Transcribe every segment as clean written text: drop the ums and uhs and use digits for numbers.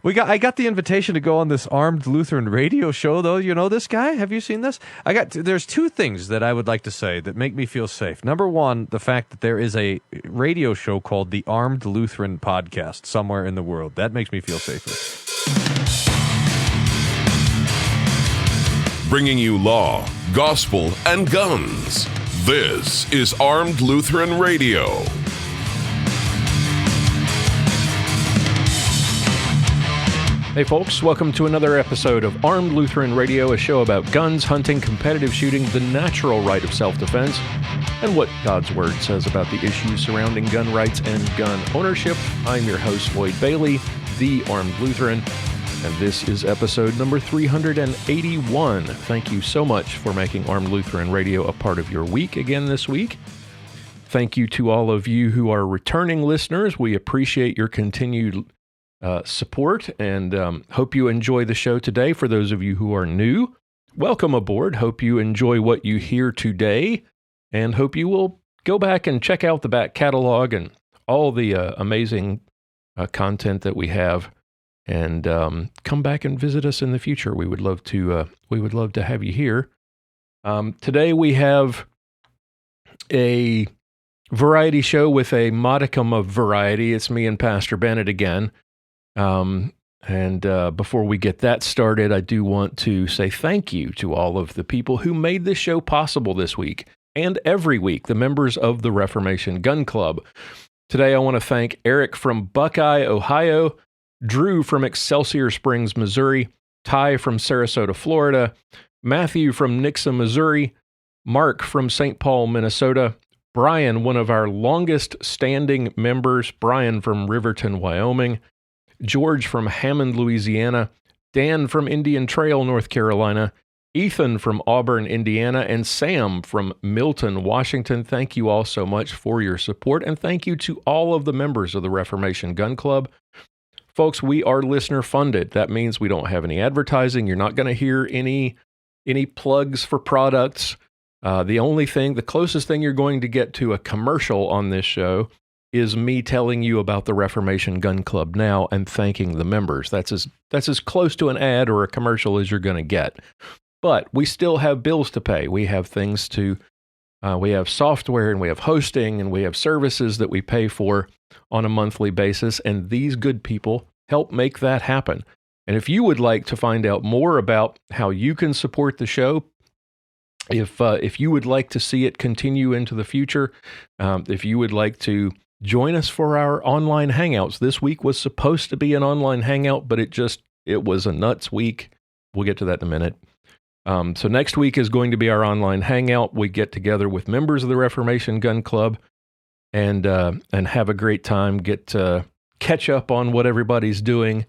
I got the invitation to go on this Armed Lutheran radio show, though. You know this guy? Have you seen this? There's two things that I would like to say that make me feel safe. Number one, the fact that there is a radio show called the Armed Lutheran Podcast somewhere in the world. That makes me feel safer. Bringing you law, gospel, and guns. This is Armed Lutheran Radio. Hey folks, welcome to another episode of Armed Lutheran Radio, a show about guns, hunting, competitive shooting, the natural right of self-defense, and what God's Word says about the issues surrounding gun rights and gun ownership. I'm your host, Lloyd Bailey, the Armed Lutheran, and this is episode number 381. Thank you so much for making Armed Lutheran Radio a part of your week again this week. Thank you to all of you who are returning listeners. We appreciate your continued support, and hope you enjoy the show today. For those of you who are new, welcome aboard. Hope you enjoy what you hear today, and hope you will go back and check out the back catalog and all the amazing content that we have, and come back and visit us in the future. We would love to have you here. Today we have a variety show with a modicum of variety. It's me and Pastor Bennett again. Before we get that started, I do want to say thank you to all of the people who made this show possible this week and every week, the members of the Reformation Gun Club. Today, I want to thank Eric from Buckeye, Ohio, Drew from Excelsior Springs, Missouri, Ty from Sarasota, Florida, Matthew from Nixa, Missouri, Mark from St. Paul, Minnesota, Brian, one of our longest standing members, Brian from Riverton, Wyoming, George from Hammond, Louisiana, Dan from Indian Trail, North Carolina, Ethan from Auburn, Indiana, and Sam from Milton, Washington. Thank you all so much for your support, and thank you to all of the members of the Reformation Gun Club. Folks, we are listener funded. That means we don't have any advertising. You're not going to hear any plugs for products. The closest thing you're going to get to a commercial on this show is me telling you about the Reformation Gun Club now and thanking the members. That's as close to an ad or a commercial as you're going to get. But we still have bills to pay. We have things we have software, and we have hosting, and we have services that we pay for on a monthly basis, and these good people help make that happen. And if you would like to find out more about how you can support the show, if you would like to see it continue into the future, if you would like to join us for our online hangouts. This week was supposed to be an online hangout, but it was a nuts week. We'll get to that in a minute. So next week is going to be our online hangout. We get together with members of the Reformation Gun Club and have a great time, get to catch up on what everybody's doing,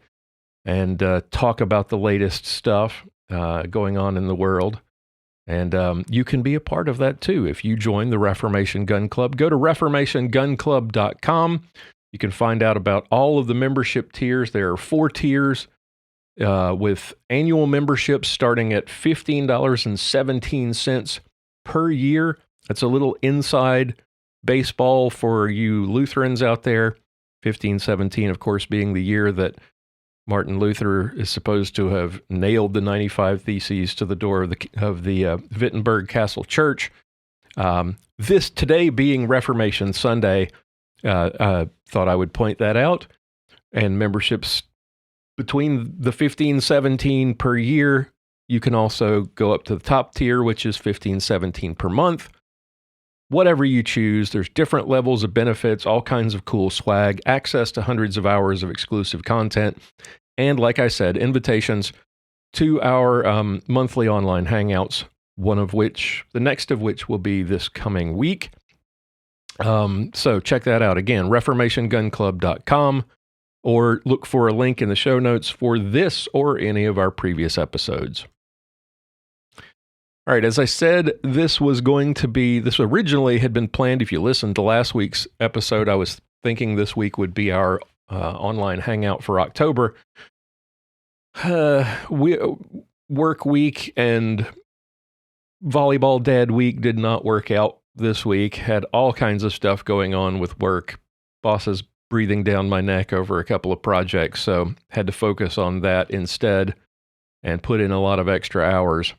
and talk about the latest stuff going on in the world. And you can be a part of that too if you join the Reformation Gun Club. Go to reformationgunclub.com. You can find out about all of the membership tiers. There are 4 tiers with annual memberships starting at $15.17 per year. That's a little inside baseball for you Lutherans out there. 1517, of course, being the year that Martin Luther is supposed to have nailed the 95 Theses to the door of the Wittenberg Castle Church. This today being Reformation Sunday, thought I would point that out. And memberships between the 1517 per year, you can also go up to the top tier, which is 1517 per month. Whatever you choose, there's different levels of benefits, all kinds of cool swag, access to hundreds of hours of exclusive content, and like I said, invitations to our monthly online hangouts, the next of which will be this coming week. So check that out. Again, reformationgunclub.com, or look for a link in the show notes for this or any of our previous episodes. All right, as I said, this originally had been planned. If you listened to last week's episode, I was thinking this week would be our online hangout for October. Work week and volleyball dad week did not work out this week. Had all kinds of stuff going on with work. Bosses breathing down my neck over a couple of projects, so had to focus on that instead and put in a lot of extra hours.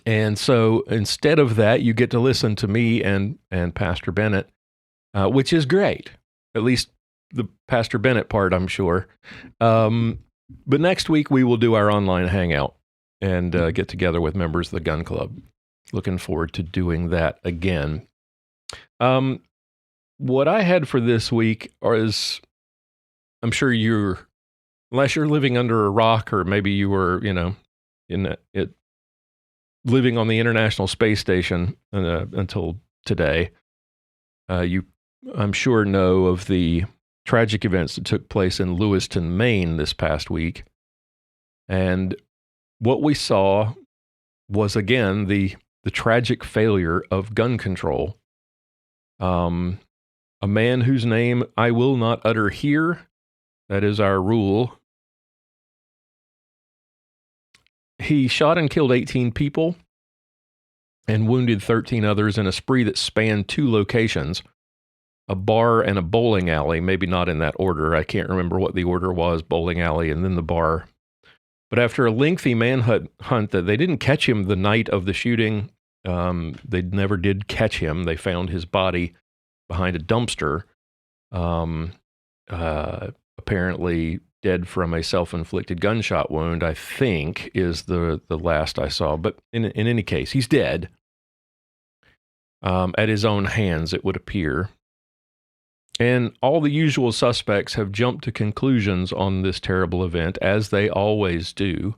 And so instead of that, you get to listen to me and Pastor Bennett, which is great, at least the Pastor Bennett part, I'm sure. But next week, we will do our online hangout and get together with members of the Gun Club. Looking forward to doing that again. What I had for this week is, I'm sure unless you're living under a rock, or maybe you were, living on the International Space Station until today, I'm sure know of the tragic events that took place in Lewiston, Maine this past week. And what we saw was, again, the tragic failure of gun control. A man whose name I will not utter here, that is our rule. He shot and killed 18 people and wounded 13 others in a spree that spanned 2 locations, a bar and a bowling alley, maybe not in that order. I can't remember what the order was, bowling alley and then the bar. But after a lengthy manhunt that they didn't catch him the night of the shooting, they never did catch him. They found his body behind a dumpster, apparently dead from a self-inflicted gunshot wound, I think, is the last I saw. But in any case, he's dead. At his own hands, it would appear. And all the usual suspects have jumped to conclusions on this terrible event, as they always do.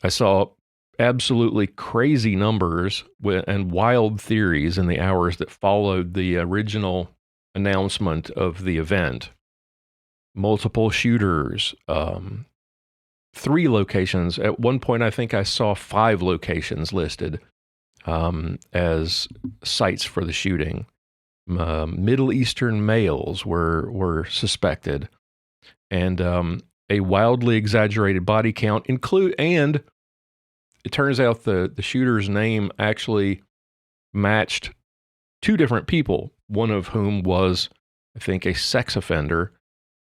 I saw absolutely crazy numbers and wild theories in the hours that followed the original announcement of the event. Multiple shooters, 3 locations. At one point, I think I saw 5 locations listed as sites for the shooting. Middle Eastern males were suspected, and a wildly exaggerated body count and it turns out the shooter's name actually matched 2 different people, one of whom was, I think, a sex offender,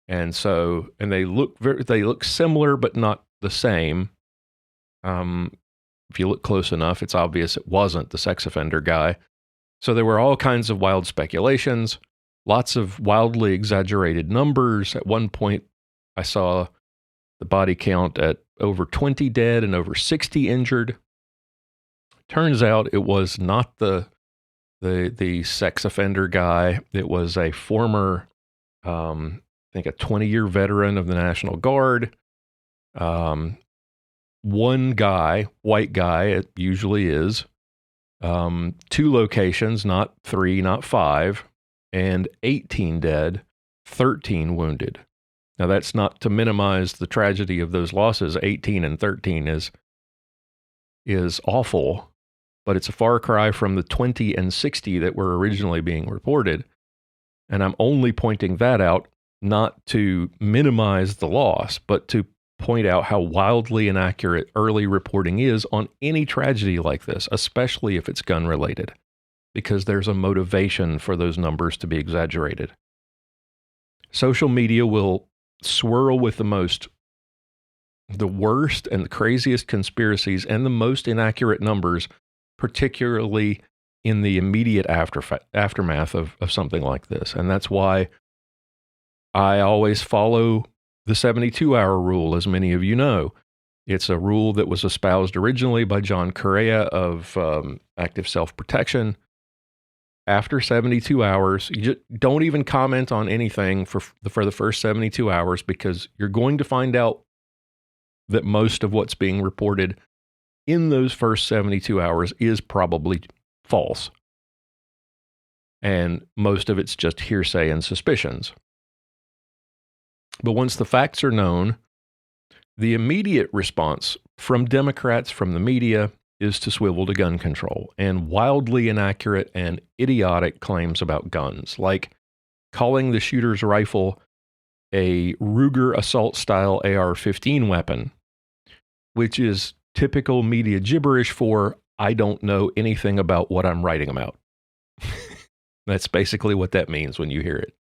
and they look similar but not the same. If you look close enough, it's obvious it wasn't the sex offender guy. So there were all kinds of wild speculations, lots of wildly exaggerated numbers. At one point, I saw the body count at over 20 dead and over 60 injured. Turns out it was not the sex offender guy. It was a former, I think, a 20-year veteran of the National Guard. One guy, white guy, it usually is. 2 locations, not 3, not 5, and 18 dead, 13 wounded. Now, that's not to minimize the tragedy of those losses. 18 and 13 is awful, but it's a far cry from the 20 and 60 that were originally being reported. And I'm only pointing that out not to minimize the loss, but to point out how wildly inaccurate early reporting is on any tragedy like this, especially if it's gun-related, because there's a motivation for those numbers to be exaggerated. Social media will swirl with the worst and the craziest conspiracies and the most inaccurate numbers, particularly in the immediate aftermath of something like this. And that's why I always follow the 72-hour rule, as many of you know. It's a rule that was espoused originally by John Correa of Active Self-Protection. After 72 hours, you just don't even comment on anything for the first 72 hours, because you're going to find out that most of what's being reported in those first 72 hours is probably false. And most of it's just hearsay and suspicions. But once the facts are known, the immediate response from Democrats, from the media, is to swivel to gun control and wildly inaccurate and idiotic claims about guns, like calling the shooter's rifle a Ruger assault-style AR-15 weapon, which is typical media gibberish for, I don't know anything about what I'm writing about. That's basically what that means when you hear it.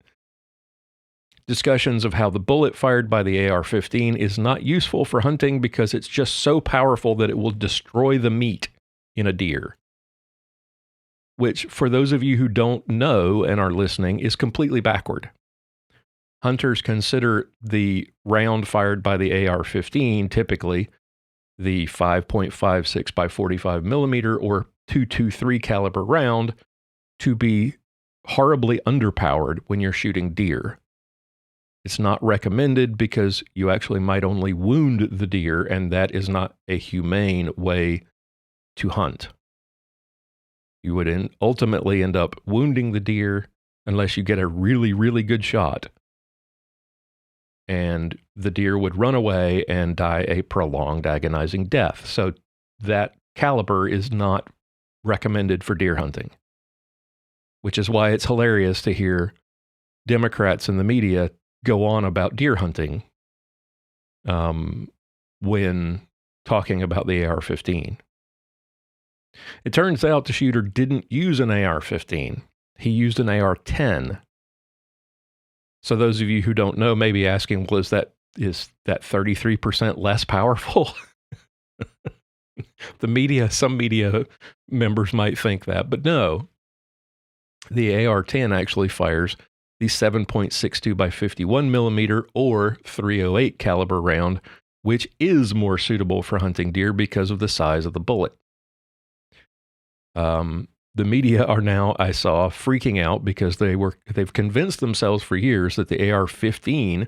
discussions of how the bullet fired by the AR-15 is not useful for hunting because it's just so powerful that it will destroy the meat in a deer. Which, for those of you who don't know and are listening, is completely backward. Hunters consider the round fired by the AR-15, typically the 5.56 by 45 millimeter or .223 caliber round, to be horribly underpowered when you're shooting deer. It's not recommended because you actually might only wound the deer, and that is not a humane way to hunt. You would ultimately end up wounding the deer unless you get a really, really good shot. And the deer would run away and die a prolonged, agonizing death. So that caliber is not recommended for deer hunting, which is why it's hilarious to hear Democrats in the media go on about deer hunting when talking about the AR-15. It turns out the shooter didn't use an AR-15. He used an AR-10. So those of you who don't know may be asking, well, is that 33% less powerful? Some media members might think that, but no. The AR-10 actually fires the 7.62 by 51 millimeter or .308 caliber round, which is more suitable for hunting deer because of the size of the bullet. The media are now, I saw, freaking out because they've convinced themselves for years that the AR-15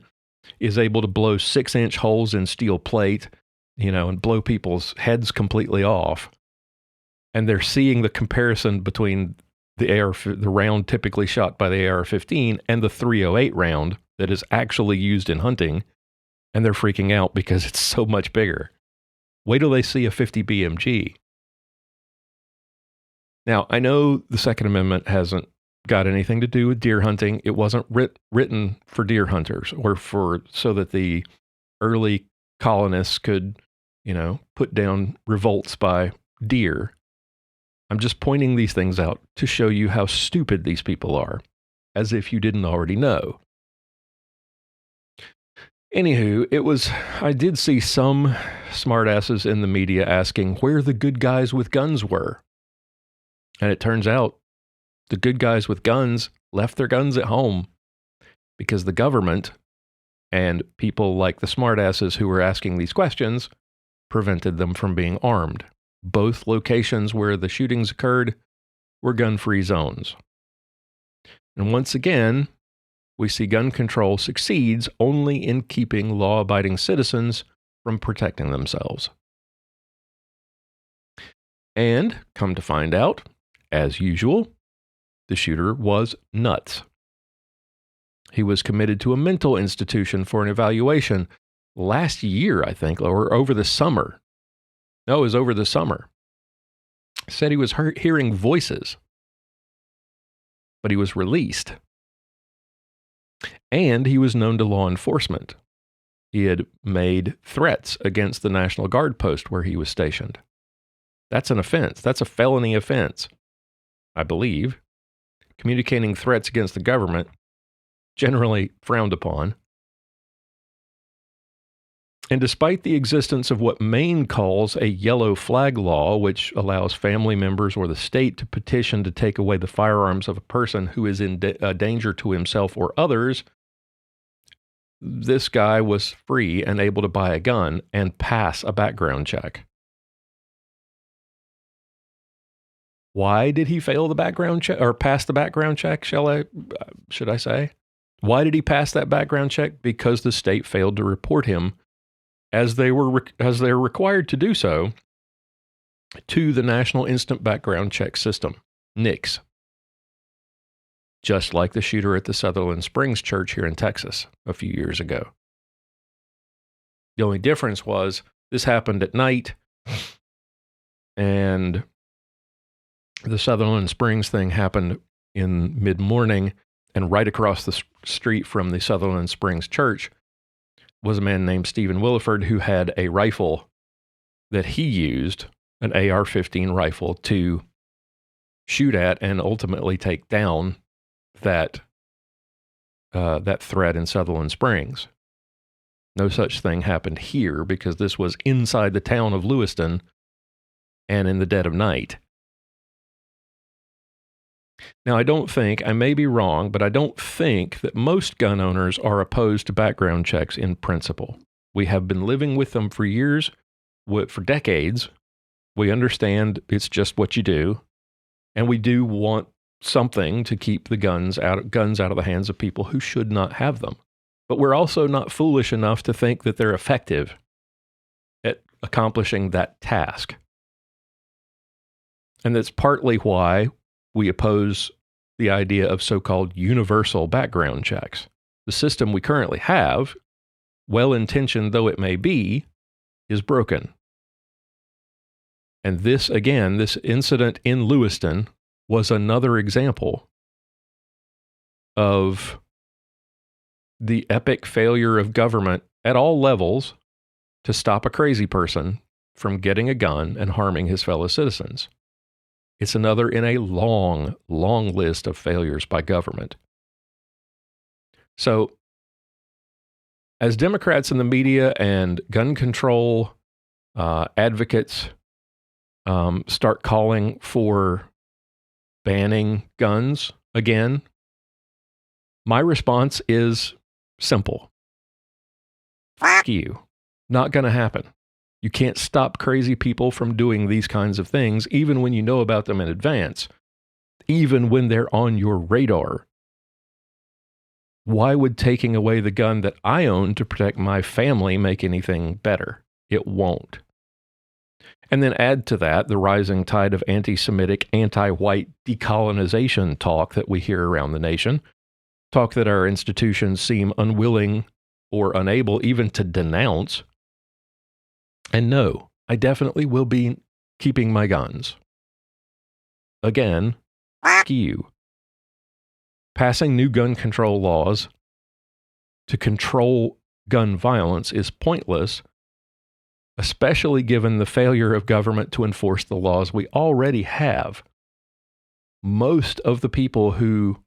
is able to blow 6-inch holes in steel plate, and blow people's heads completely off. And they're seeing the comparison between the round typically shot by the AR-15 and the .308 round that is actually used in hunting, and they're freaking out because it's so much bigger. Wait till they see a 50 BMG. Now, I know the Second Amendment hasn't got anything to do with deer hunting. It wasn't written for deer hunters or so that the early colonists could, put down revolts by deer. I'm just pointing these things out to show you how stupid these people are, as if you didn't already know. Anywho, I did see some smartasses in the media asking where the good guys with guns were. And it turns out the good guys with guns left their guns at home because the government and people like the smartasses who were asking these questions prevented them from being armed. Both locations where the shootings occurred were gun-free zones. And once again, we see gun control succeeds only in keeping law-abiding citizens from protecting themselves. And, come to find out, as usual, the shooter was nuts. He was committed to a mental institution for an evaluation last year, I think, or over the summer. No, it was over the summer. Said he was hearing voices, but he was released. And he was known to law enforcement. He had made threats against the National Guard post where he was stationed. That's an offense. That's a felony offense, I believe. Communicating threats against the government, generally frowned upon. And despite the existence of what Maine calls a yellow flag law, which allows family members or the state to petition to take away the firearms of a person who is in danger to himself or others, this guy was free and able to buy a gun and pass a background check. Why did he fail the background check or pass the background check? Should I say? Why did he pass that background check? Because the state failed to report him as they were required to do so to the National Instant Background Check System, NICS. Just like the shooter at the Sutherland Springs Church here in Texas a few years ago. The only difference was this happened at night, and the Sutherland Springs thing happened in mid-morning, and right across the street from the Sutherland Springs Church was a man named Stephen Williford who had a rifle that he used, an AR-15 rifle, to shoot at and ultimately take down that that threat in Sutherland Springs. No such thing happened here because this was inside the town of Lewiston and in the dead of night. Now, I may be wrong, but I don't think that most gun owners are opposed to background checks in principle. We have been living with them for years, for decades. We understand it's just what you do, and we do want something to keep the guns out of the hands of people who should not have them. But we're also not foolish enough to think that they're effective at accomplishing that task. And that's partly why we oppose the idea of so-called universal background checks. The system we currently have, well-intentioned though it may be, is broken. And this incident in Lewiston was another example of the epic failure of government at all levels to stop a crazy person from getting a gun and harming his fellow citizens. It's another in a long, long list of failures by government. So, as Democrats in the media and gun control advocates start calling for banning guns again, my response is simple. Fuck you. Not going to happen. You can't stop crazy people from doing these kinds of things, even when you know about them in advance, even when they're on your radar. Why would taking away the gun that I own to protect my family make anything better? It won't. And then add to that the rising tide of anti-Semitic, anti-white decolonization talk that we hear around the nation, talk that our institutions seem unwilling or unable even to denounce. And no, I definitely will be keeping my guns. Again, fuck you. Passing new gun control laws to control gun violence is pointless, especially given the failure of government to enforce the laws we already have. Most of the people who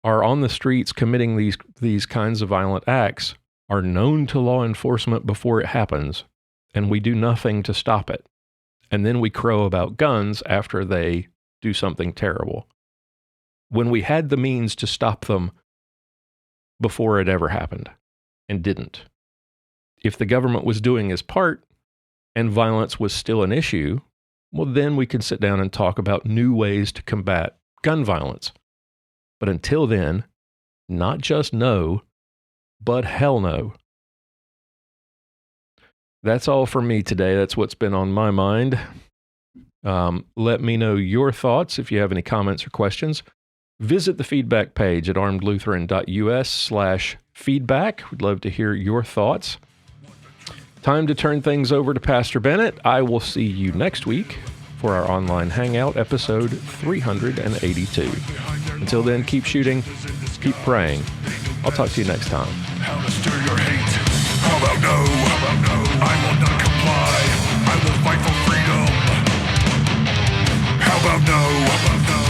are on the streets committing these kinds of violent acts are known to law enforcement before it happens, and we do nothing to stop it. And then we crow about guns after they do something terrible, when we had the means to stop them before it ever happened, and didn't. If the government was doing its part and violence was still an issue, well, then we can sit down and talk about new ways to combat gun violence. But until then, not just no, but hell no. That's all for me today. That's what's been on my mind. Let me know your thoughts if you have any comments or questions. Visit the feedback page at armedlutheran.us/feedback. We'd love to hear your thoughts. Time to turn things over to Pastor Bennett. I will see you next week for our online hangout, episode 382. Until then, keep shooting, keep praying. I'll talk to you next time. How to stir your hate. How about no? I will not comply. I will fight for freedom. How about no?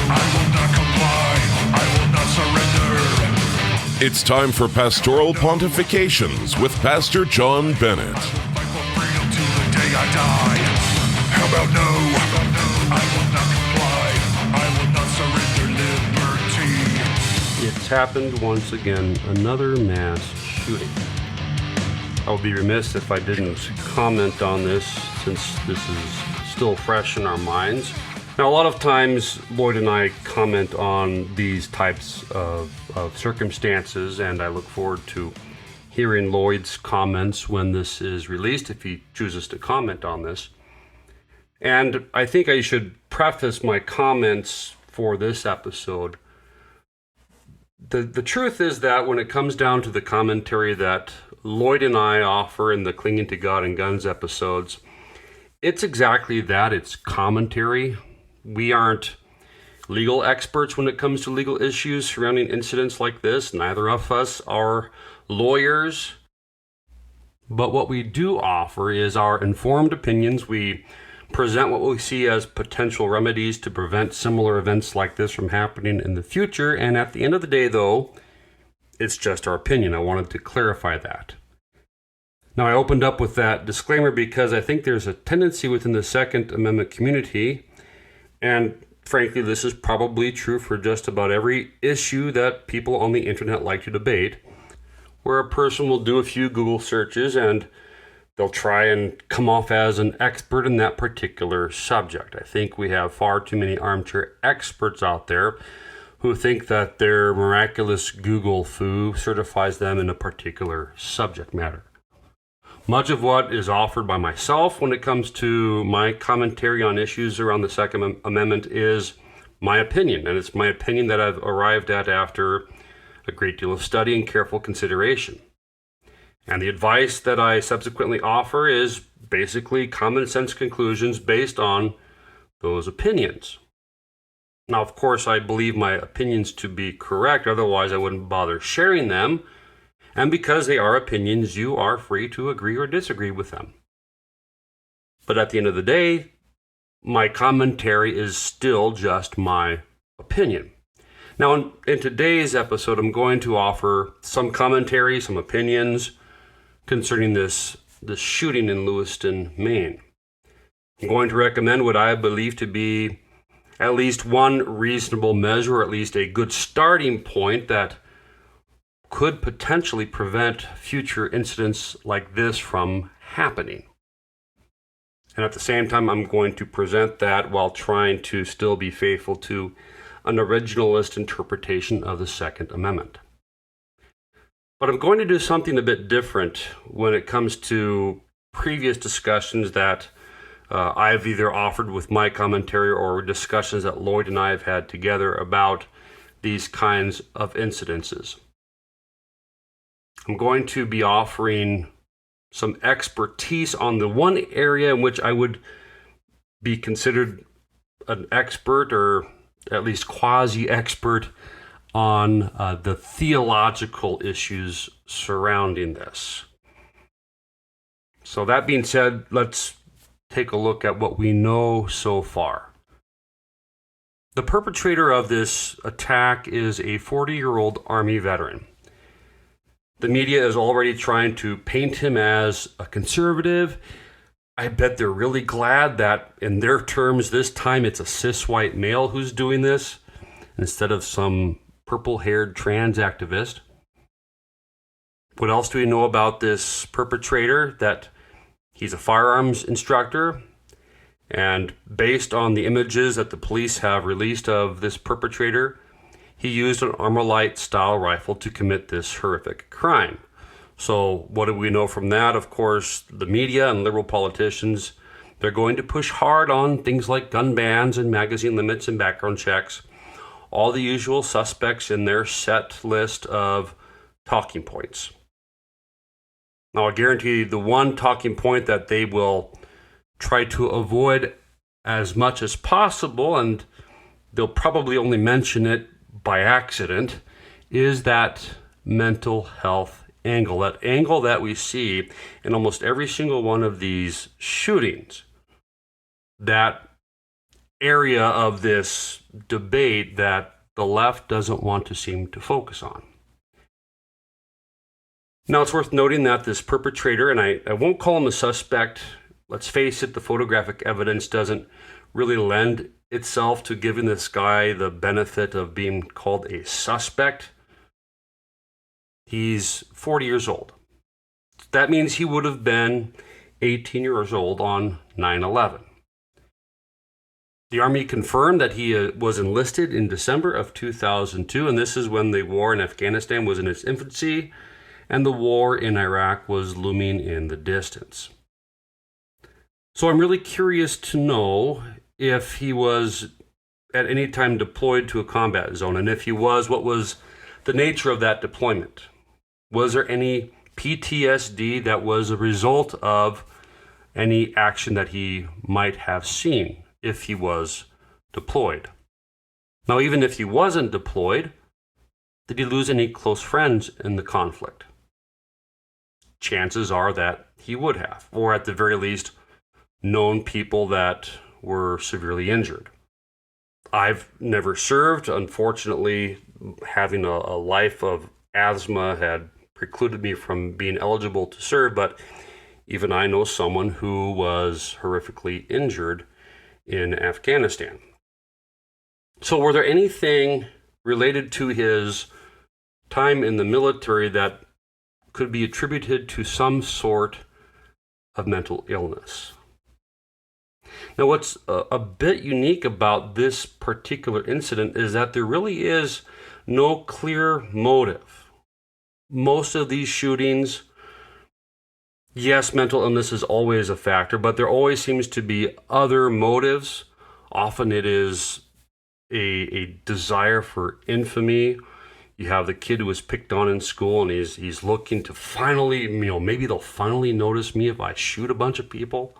I will not comply. I will not surrender. It's time for Pastoral Pontifications with Pastor John Bennett. I will fight for freedom till the day I die. How about no? I will not comply. I will not surrender liberty. It's happened once again, another mass shooting. I would be remiss if I didn't comment on this, since this is still fresh in our minds. Now, a lot of times, Lloyd and I comment on these types of circumstances, and I look forward to hearing Lloyd's comments when this is released, if he chooses to comment on this. And I think I should preface my comments for this episode. The truth is that when it comes down to the commentary that Lloyd and I offer in the Clinging to God and Guns episodes, it's exactly that. It's commentary. We aren't legal experts when it comes to legal issues surrounding incidents like this. Neither of us are lawyers. But what we do offer is our informed opinions. We present what we see as potential remedies to prevent similar events like this from happening in the future. And at the end of the day, though, It's just our opinion. I wanted to clarify that. Now, I opened up with that disclaimer because I think there's a tendency within the Second Amendment community, and frankly, this is probably true for just about every issue that people on the internet like to debate, where a person will do a few Google searches and they'll try and come off as an expert in that particular subject. I think we have far too many armchair experts out there who think that their miraculous Google foo certifies them in a particular subject matter. Much of what is offered by myself when it comes to my commentary on issues around the Second Amendment is my opinion, and it's my opinion that I've arrived at after a great deal of study and careful consideration. And the advice that I subsequently offer is basically common sense conclusions based on those opinions. Now, of course, I believe my opinions to be correct, otherwise I wouldn't bother sharing them. And because they are opinions, you are free to agree or disagree with them. But at the end of the day, my commentary is still just my opinion. Now, in today's episode, I'm going to offer some commentary, some opinions concerning this shooting in Lewiston, Maine. I'm going to recommend what I believe to be at least one reasonable measure, or at least a good starting point that could potentially prevent future incidents like this from happening. And at the same time, I'm going to present that while trying to still be faithful to an originalist interpretation of the Second Amendment. But I'm going to do something a bit different when it comes to previous discussions that I've either offered with my commentary or discussions that Lloyd and I have had together about these kinds of incidences. I'm going to be offering some expertise on the one area in which I would be considered an expert, or at least quasi-expert, on the theological issues surrounding this. So that being said, let's take a look at what we know so far. The perpetrator of this attack is a 40-year-old Army veteran. The media is already trying to paint him as a conservative. I bet they're really glad that, in their terms, this time it's a cis white male who's doing this instead of some purple-haired trans activist. What else do we know about this perpetrator? That he's a firearms instructor, and based on the images that the police have released of this perpetrator, he used an Armalite style rifle to commit this horrific crime. So what do we know from that? Of course, the media and liberal politicians, they're going to push hard on things like gun bans and magazine limits and background checks, all the usual suspects in their set list of talking points. Now, I guarantee the one talking point that they will try to avoid as much as possible, and they'll probably only mention it by accident, is that mental health angle. That angle that we see in almost every single one of these shootings. That area of this debate that the left doesn't want to seem to focus on. Now, it's worth noting that this perpetrator, and I won't call him a suspect, let's face it, the photographic evidence doesn't really lend itself to giving this guy the benefit of being called a suspect. He's 40 years old. That means he would have been 18 years old on 9/11. The Army confirmed that he was enlisted in December of 2002, and this is when the war in Afghanistan was in its infancy, and the war in Iraq was looming in the distance. So I'm really curious to know if he was at any time deployed to a combat zone, and if he was, what was the nature of that deployment? Was there any PTSD that was a result of any action that he might have seen if he was deployed? Now, even if he wasn't deployed, did he lose any close friends in the conflict? Chances are that he would have, or at the very least, known people that were severely injured. I've never served, unfortunately, having a life of asthma had precluded me from being eligible to serve, but even I know someone who was horrifically injured in Afghanistan. So were there anything related to his time in the military that could be attributed to some sort of mental illness? Now, what's a bit unique about this particular incident is that there really is no clear motive. Most of these shootings, yes, mental illness is always a factor, but there always seems to be other motives. Often it is a desire for infamy. You have the kid who was picked on in school, and he's looking to finally, maybe they'll finally notice me if I shoot a bunch of people.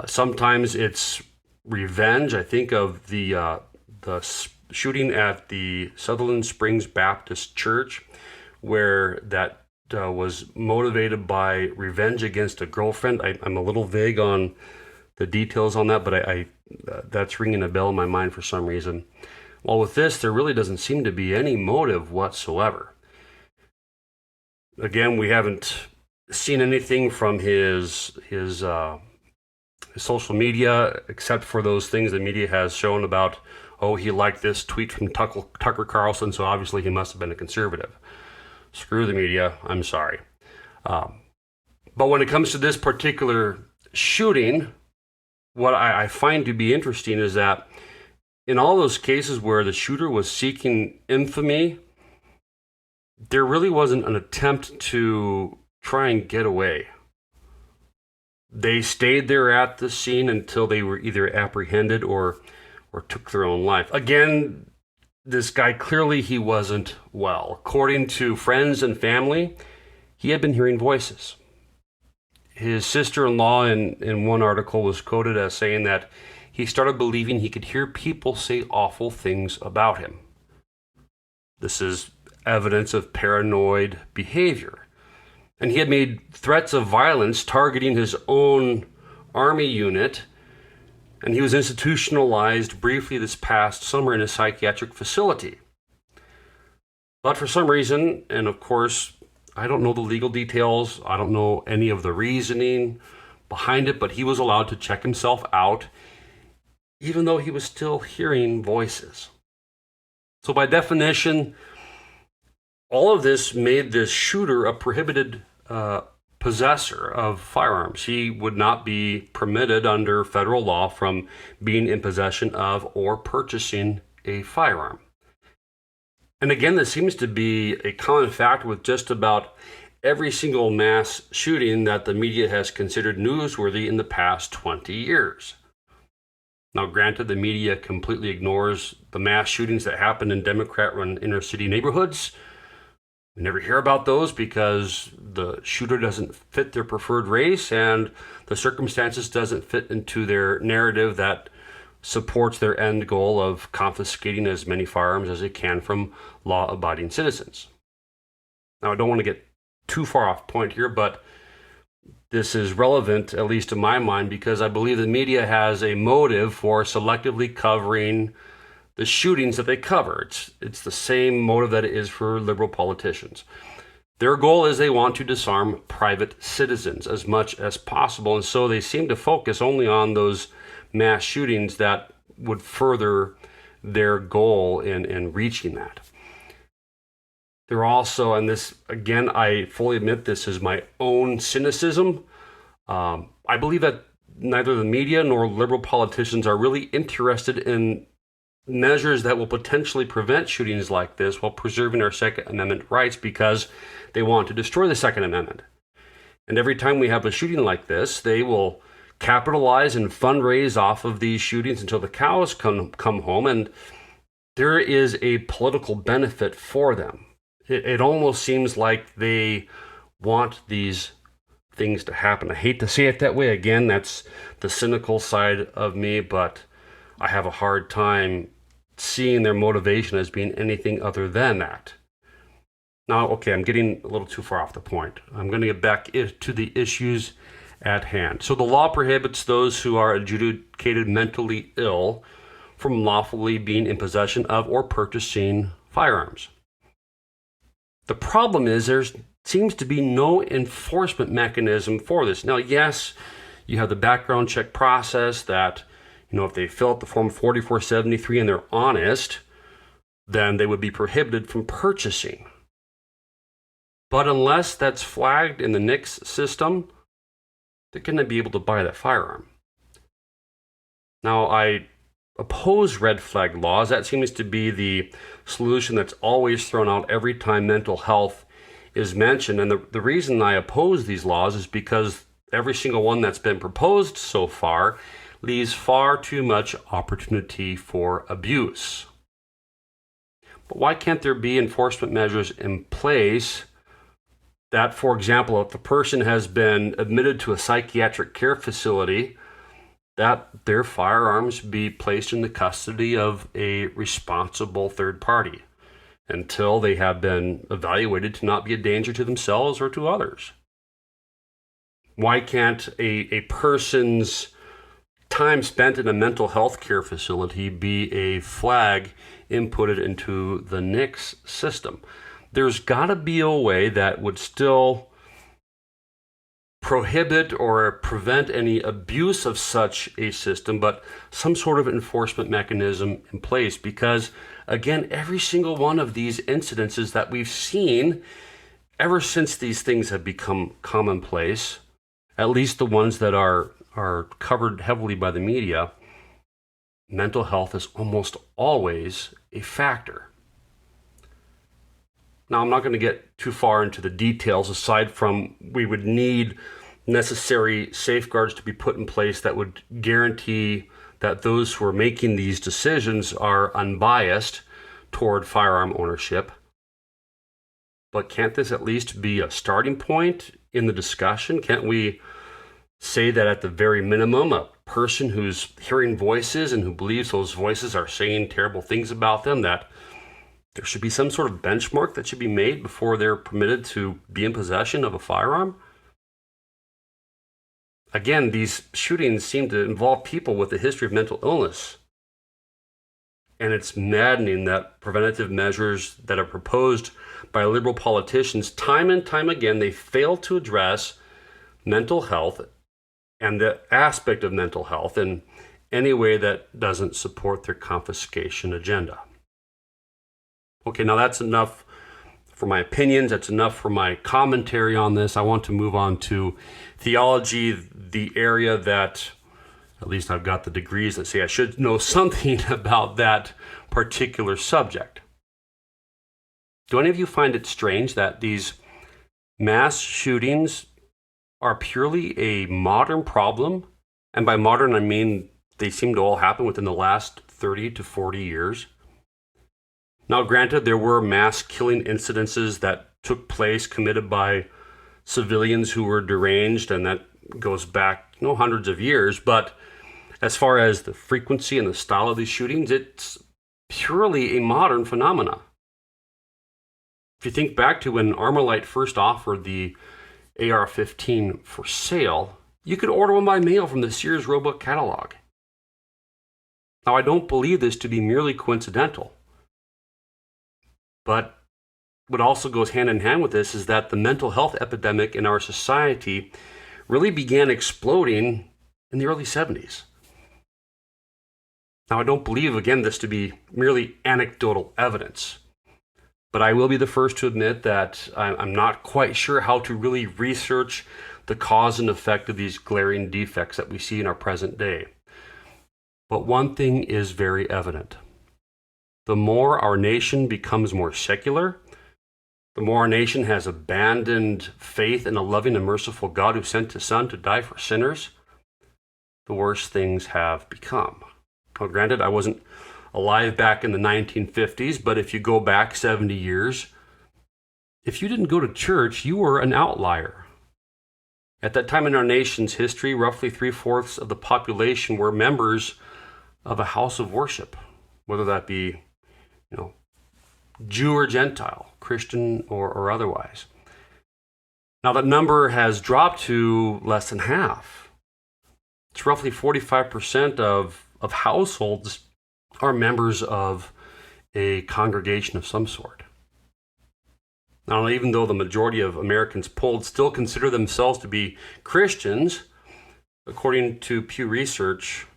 Sometimes it's revenge. I think of the shooting at the Sutherland Springs Baptist Church, where that was motivated by revenge against a girlfriend. I'm a little vague on the details on that, but I that's ringing a bell in my mind for some reason. Well, with this, there really doesn't seem to be any motive whatsoever. Again, we haven't seen anything from his social media, except for those things the media has shown about, he liked this tweet from Tucker Carlson, so obviously he must have been a conservative. Screw the media, I'm sorry. But when it comes to this particular shooting, what I find to be interesting is that in all those cases where the shooter was seeking infamy, there really wasn't an attempt to try and get away. They stayed there at the scene until they were either apprehended or took their own life. Again, this guy, clearly he wasn't well. According to friends and family, he had been hearing voices. His sister-in-law in one article was quoted as saying that he started believing he could hear people say awful things about him. This is evidence of paranoid behavior. And he had made threats of violence targeting his own army unit, and he was institutionalized briefly this past summer in a psychiatric facility. But for some reason, and of course, I don't know the legal details, I don't know any of the reasoning behind it, but he was allowed to check himself out, even though he was still hearing voices. So by definition, all of this made this shooter a prohibited possessor of firearms. He would not be permitted under federal law from being in possession of or purchasing a firearm. And again, this seems to be a common factor with just about every single mass shooting that the media has considered newsworthy in the past 20 years. Now, granted, the media completely ignores the mass shootings that happen in Democrat-run inner-city neighborhoods. We never hear about those because the shooter doesn't fit their preferred race and the circumstances doesn't fit into their narrative that supports their end goal of confiscating as many firearms as they can from law-abiding citizens. Now, I don't want to get too far off point here, but this is relevant, at least to my mind, because I believe the media has a motive for selectively covering the shootings that they cover. It's the same motive that it is for liberal politicians. Their goal is they want to disarm private citizens as much as possible, and so they seem to focus only on those mass shootings that would further their goal in reaching that. They're also, and this, again, I fully admit this is my own cynicism. I believe that neither the media nor liberal politicians are really interested in measures that will potentially prevent shootings like this while preserving our Second Amendment rights because they want to destroy the Second Amendment. And every time we have a shooting like this, they will capitalize and fundraise off of these shootings until the cows come home, and there is a political benefit for them. It almost seems like they want these things to happen. I hate to say it that way. Again, that's the cynical side of me, but I have a hard time seeing their motivation as being anything other than that. Now, okay, I'm getting a little too far off the point. I'm going to get back to the issues at hand. So the law prohibits those who are adjudicated mentally ill from lawfully being in possession of or purchasing firearms. The problem is there seems to be no enforcement mechanism for this. Now, yes, you have the background check process that, if they fill out the form 4473 and they're honest, then they would be prohibited from purchasing. But unless that's flagged in the NICS system, they're going to be able to buy that firearm. Now, I oppose red flag laws. That seems to be the solution that's always thrown out every time mental health is mentioned. And the reason I oppose these laws is because every single one that's been proposed so far leaves far too much opportunity for abuse. But why can't there be enforcement measures in place that, for example, if the person has been admitted to a psychiatric care facility, that their firearms be placed in the custody of a responsible third party until they have been evaluated to not be a danger to themselves or to others? Why can't a person's time spent in a mental health care facility be a flag inputted into the NICS system? There's got to be a way that would still prohibit or prevent any abuse of such a system, but some sort of enforcement mechanism in place. Because, again, every single one of these incidences that we've seen ever since these things have become commonplace, at least the ones that are covered heavily by the media, mental health is almost always a factor. Now, I'm not going to get too far into the details, aside from we would need necessary safeguards to be put in place that would guarantee that those who are making these decisions are unbiased toward firearm ownership. But can't this at least be a starting point in the discussion? Can't we say that at the very minimum, a person who's hearing voices and who believes those voices are saying terrible things about them, that there should be some sort of benchmark that should be made before they're permitted to be in possession of a firearm? Again, these shootings seem to involve people with a history of mental illness. And it's maddening that preventative measures that are proposed by liberal politicians, time and time again, they fail to address mental health and the aspect of mental health in any way that doesn't support their confiscation agenda. Okay, now that's enough for my opinions. That's enough for my commentary on this. I want to move on to theology, the area that, at least I've got the degrees that say I should know something about that particular subject. Do any of you find it strange that these mass shootings are purely a modern problem? And by modern, I mean they seem to all happen within the last 30 to 40 years. Now, granted, there were mass killing incidences that took place committed by civilians who were deranged, and that goes back, hundreds of years. But as far as the frequency and the style of these shootings, it's purely a modern phenomena. If you think back to when Armalite first offered the AR-15 for sale, you could order one by mail from the Sears Roebuck catalog. Now, I don't believe this to be merely coincidental. But what also goes hand in hand with this is that the mental health epidemic in our society really began exploding in the early 70s. Now, I don't believe, again, this to be merely anecdotal evidence. But I will be the first to admit that I'm not quite sure how to really research the cause and effect of these glaring defects that we see in our present day. But one thing is very evident. The more our nation becomes more secular, the more our nation has abandoned faith in a loving and merciful God who sent his Son to die for sinners, the worse things have become. Now, granted, I wasn't alive back in the 1950s, but if you go back 70 years, if you didn't go to church, you were an outlier. At that time in our nation's history, roughly 3/4 of the population were members of a house of worship, whether that be, Jew or Gentile, Christian or otherwise. Now that number has dropped to less than half. It's roughly 45% of households are members of a congregation of some sort. Now, even though the majority of Americans polled still consider themselves to be Christians, according to Pew Research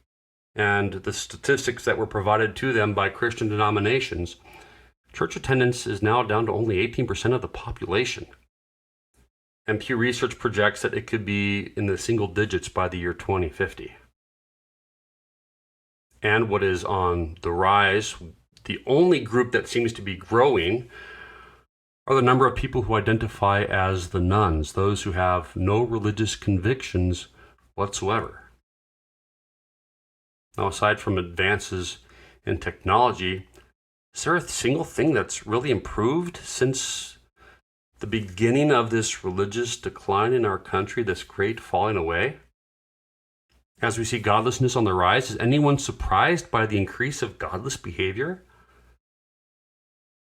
and the statistics that were provided to them by Christian denominations, church attendance is now down to only 18% of the population. And Pew Research projects that it could be in the single digits by the year 2050. And what is on the rise, the only group that seems to be growing, are the number of people who identify as the nones, those who have no religious convictions whatsoever. Now, aside from advances in technology, is there a single thing that's really improved since the beginning of this religious decline in our country, this great falling away? As we see godlessness on the rise, is anyone surprised by the increase of godless behavior?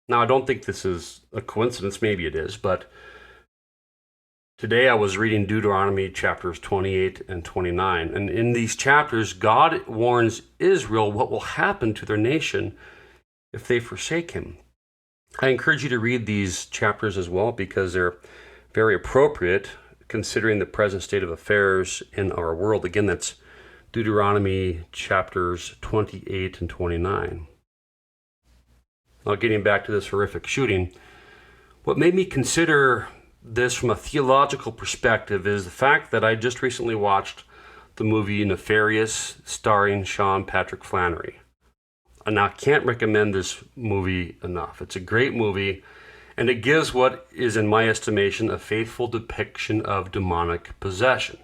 Now, I don't think this is a coincidence, maybe it is, but today I was reading Deuteronomy chapters 28 and 29, and in these chapters, God warns Israel what will happen to their nation if they forsake him. I encourage you to read these chapters as well because they're very appropriate considering the present state of affairs in our world. Again, that's Deuteronomy chapters 28 and 29. Now, getting back to this horrific shooting, what made me consider this from a theological perspective is the fact that I just recently watched the movie Nefarious, starring Sean Patrick Flannery. And I can't recommend this movie enough. It's a great movie, and it gives what is, in my estimation, a faithful depiction of demonic possession.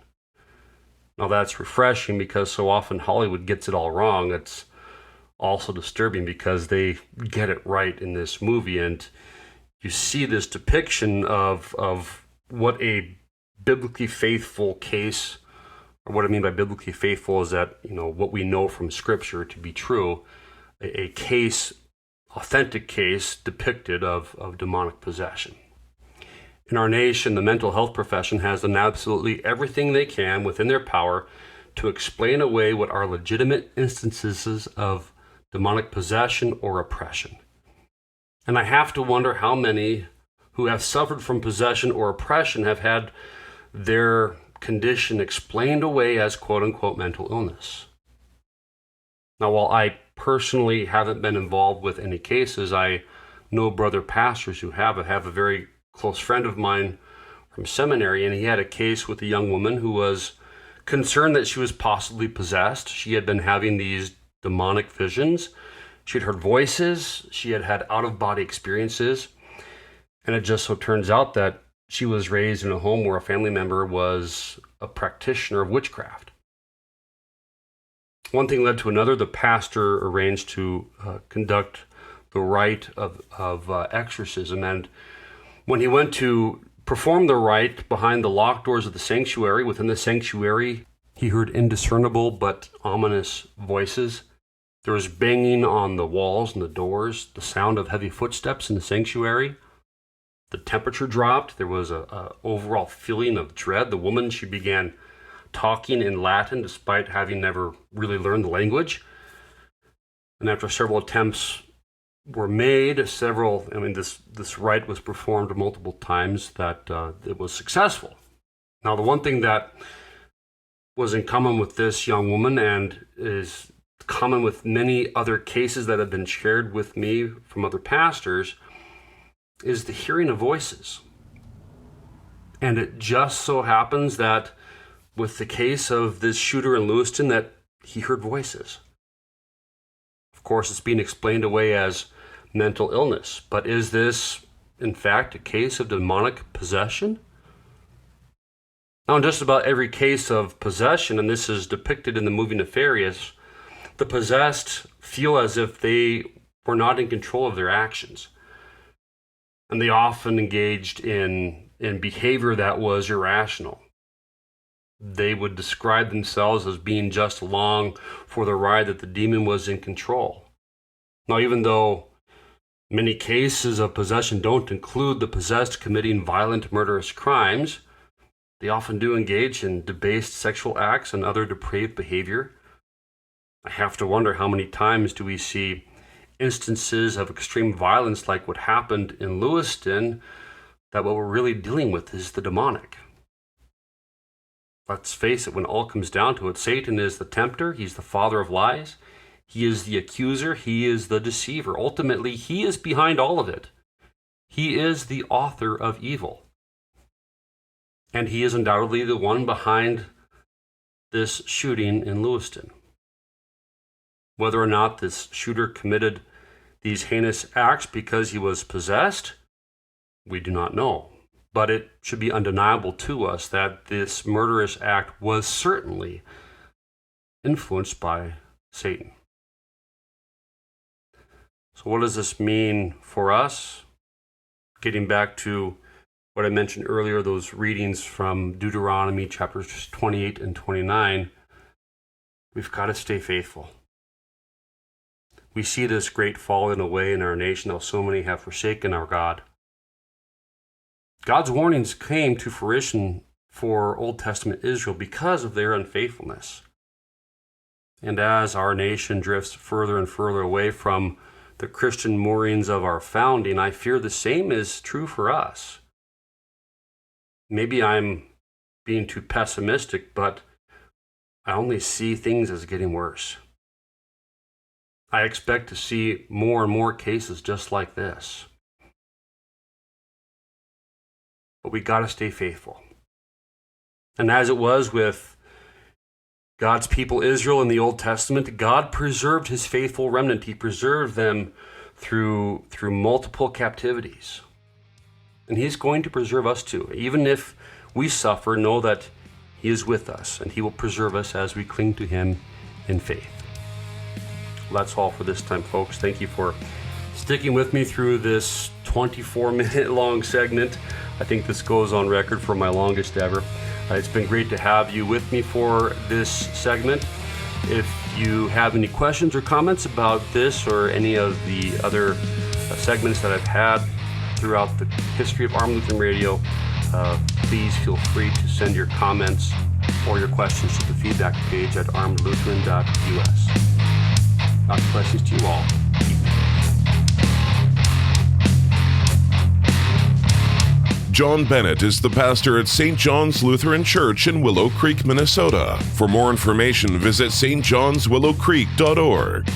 Now, that's refreshing because so often Hollywood gets it all wrong. It's also disturbing because they get it right in this movie, and you see this depiction of what a biblically faithful case, or what I mean by biblically faithful is that, what we know from Scripture to be true, a case, authentic case depicted of demonic possession. In our nation, the mental health profession has done absolutely everything they can within their power to explain away what are legitimate instances of demonic possession or oppression. And I have to wonder how many who have suffered from possession or oppression have had their condition explained away as quote-unquote mental illness. Now, while I personally haven't been involved with any cases, I know brother pastors who have. I have a very close friend of mine from seminary, and he had a case with a young woman who was concerned that she was possibly possessed. She had been having these demonic visions. She had heard voices. She had had out-of-body experiences. And it just so turns out that she was raised in a home where a family member was a practitioner of witchcraft. One thing led to another. The pastor arranged to conduct the rite of exorcism. And when he went to perform the rite behind the locked doors of the sanctuary, within the sanctuary, he heard indiscernible but ominous voices. There was banging on the walls and the doors, the sound of heavy footsteps in the sanctuary. The temperature dropped. There was a overall feeling of dread. The woman, she began talking in Latin despite having never really learned the language. And after several attempts were made, this rite was performed multiple times, that it was successful. Now, the one thing that was in common with this young woman, and is common with many other cases that have been shared with me from other pastors, is the hearing of voices. And it just so happens that with the case of this shooter in Lewiston, that he heard voices. Of course, it's being explained away as mental illness, but is this, in fact, a case of demonic possession? Now, in just about every case of possession, and this is depicted in the movie Nefarious, the possessed feel as if they were not in control of their actions. And they often engaged in behavior that was irrational. They would describe themselves as being just along for the ride, that the demon was in control. Now, even though many cases of possession don't include the possessed committing violent, murderous crimes, they often do engage in debased sexual acts and other depraved behavior. I have to wonder, how many times do we see instances of extreme violence like what happened in Lewiston, that what we're really dealing with is the demonic. Let's face it, when all comes down to it, Satan is the tempter, he's the father of lies, he is the accuser, he is the deceiver. Ultimately, he is behind all of it. He is the author of evil. And he is undoubtedly the one behind this shooting in Lewiston. Whether or not this shooter committed these heinous acts because he was possessed, we do not know. But it should be undeniable to us that this murderous act was certainly influenced by Satan. So what does this mean for us? Getting back to what I mentioned earlier, those readings from Deuteronomy chapters 28 and 29, we've got to stay faithful. We see this great falling away in our nation, how so many have forsaken our God. God's warnings came to fruition for Old Testament Israel because of their unfaithfulness. And as our nation drifts further and further away from the Christian moorings of our founding, I fear the same is true for us. Maybe I'm being too pessimistic, but I only see things as getting worse. I expect to see more and more cases just like this. But we got to stay faithful. And as it was with God's people Israel in the Old Testament, God preserved his faithful remnant. He preserved them through multiple captivities. And he's going to preserve us too. Even if we suffer, know that he is with us and he will preserve us as we cling to him in faith. Well, that's all for this time, folks. Thank you for sticking with me through this 24-minute long segment. I think this goes on record for my longest ever. It's been great to have you with me for this segment. If you have any questions or comments about this or any of the other segments that I've had throughout the history of Armed Lutheran Radio, please feel free to send your comments or your questions to the feedback page at armedlutheran.us. God's blessings to you all. John Bennett is the pastor at St. John's Lutheran Church in Willow Creek, Minnesota. For more information, visit stjohnswillowcreek.org.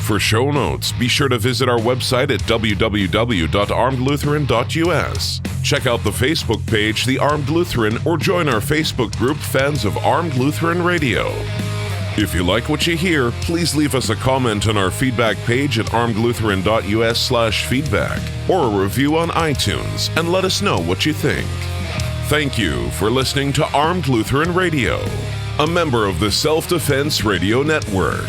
For show notes, be sure to visit our website at www.armedlutheran.us. Check out the Facebook page, The Armed Lutheran, or join our Facebook group, Fans of Armed Lutheran Radio. If you like what you hear, please leave us a comment on our feedback page at armedlutheran.us/feedback or a review on iTunes and let us know what you think. Thank you for listening to Armed Lutheran Radio, a member of the Self-Defense Radio Network.